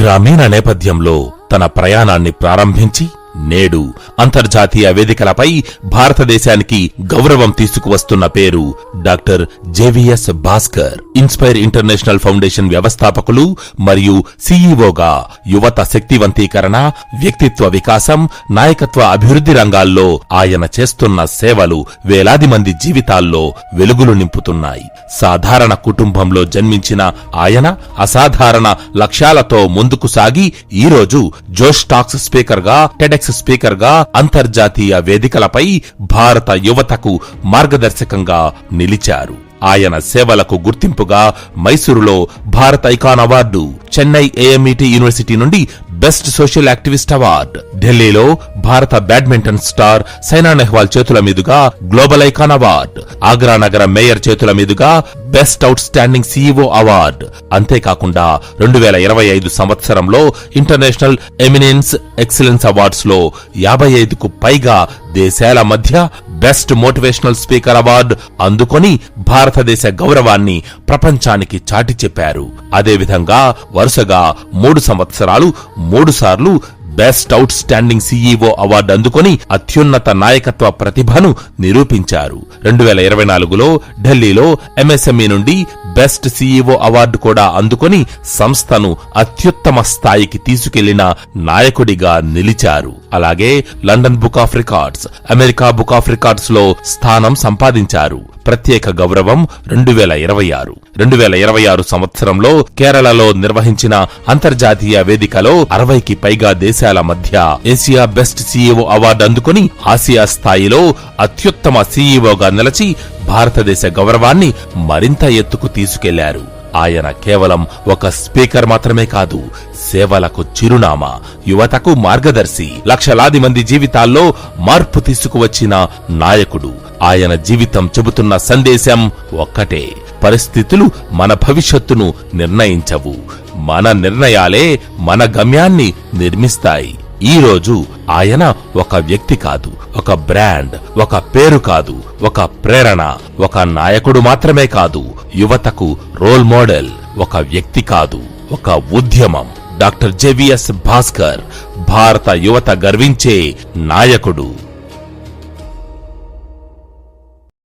గ్రామీణ నేపథ్యంలో తన ప్రయాణాన్ని ప్రారంభించి నేడు అంతర్జాతీయ వేదికలపై భారతదేశానికి గౌరవం తీసుకువస్తున్న పేరు doctor JVS Bhaskar. Inspire international foundation వ్యవస్థాపకులు మరియు సీఈఓగా యువత శక్తివంతీకరణ, వ్యక్తిత్వ వికాసం, నాయకత్వ అభివృద్ధి రంగాల్లో ఆయన చేస్తున్న సేవలు వేలాది మంది జీవితాల్లో వెలుగులు నింపుతున్నాయి. సాధారణ కుటుంబంలో జన్మించిన ఆయన అసాధారణ లక్ష్యాలతో ముందుకు సాగి ఈరోజు జోష్ టాక్స్ స్పీకర్ గా, టెడెక్స్ స్పీకర్ గా అంతర్జాతీయ వేదికలపై భారత యువతకు మార్గదర్శకంగా నిలిచారు. ఆయన సేవలకు గుర్తింపుగా మైసూరులో Bharat icon award, Chennai AMET university నుండి బెస్ట్ సోషల్ యాక్టివిస్ట్ అవార్డు, ఢిల్లీలో భారత బ్యాడ్మింటన్ స్టార్ సైనా నెహ్వాల్ చేతుల మీదుగా గ్లోబల్ ఐకాన్ అవార్డు, ఆగ్రా నగర మేయర్ చేతుల మీదుగా best out standing CEO award, అంతేకాకుండా 2025 సంవత్సరంలో ఇంటర్నేషనల్ ఎమినెన్స్ ఎక్సలెన్స్ అవార్డ్స్ లో 55కు పైగా దేశాల మధ్య బెస్ట్ మోటివేషనల్ స్పీకర్ అవార్డు అందుకొని భారతదేశ గౌరవాన్ని ప్రపంచానికి చాటి చెప్పారు. అదేవిధంగా వరుసగా 3 సంవత్సరాలు 3 సార్లు best out standing CEO award అందుకొని అత్యున్నత నాయకత్వ ప్రతిభను నిరూపించారు. 2024లో ఢిల్లీలో ఎంఎస్ఎంఈ నుండి బెస్ట్ సీఈఓ అవార్డు కూడా అందుకొని సంస్థను అత్యుత్తమ స్థాయికి తీసుకెళ్లిన నాయకుడిగా నిలిచారు. అలాగే London book of records, America book of records లో స్థానం సంపాదించారు. ప్రత్యేక గౌరవం 2026 సంవత్సరంలో కేరళలో నిర్వహించిన అంతర్జాతీయ వేదికలో 60కి పైగా దేశాల మధ్య ఏసియా బెస్ట్ సీఈఓ అవార్డు అందుకుని ఆసియా స్థాయిలో అత్యుత్తమ సీఈఓగా నిలిచి భారతదేశ గౌరవాన్ని మరింత ఎత్తుకు తీసుకెళ్లారు. ఆయన కేవలం ఒక స్పీకర్ మాత్రమే కాదు, సేవలకు చిరునామా, యువతకు మార్గదర్శి, లక్షలాది మంది జీవితాల్లో మార్పు తీసుకువచ్చిన నాయకుడు. ఆయన జీవితం చెబుతున్న సందేశం ఒక్కటే: పరిస్థితులు మన భవిష్యత్తును నిర్ణయించవు, మన నిర్ణయాలే మన గమ్యాన్ని నిర్మిస్తాయి. ఈ రోజు ఆయన ఒక వ్యక్తి కాదు, ఒక బ్రాండ్, ఒక పేరు కాదు, ఒక ప్రేరణ, ఒక నాయకుడు మాత్రమే కాదు, యువతకు రోల్ మోడల్, ఒక వ్యక్తి కాదు, ఒక ఉద్యమం. డాక్టర్ జేవిఎస్ భాస్కర్, భారత యువత గర్వించే నాయకుడు.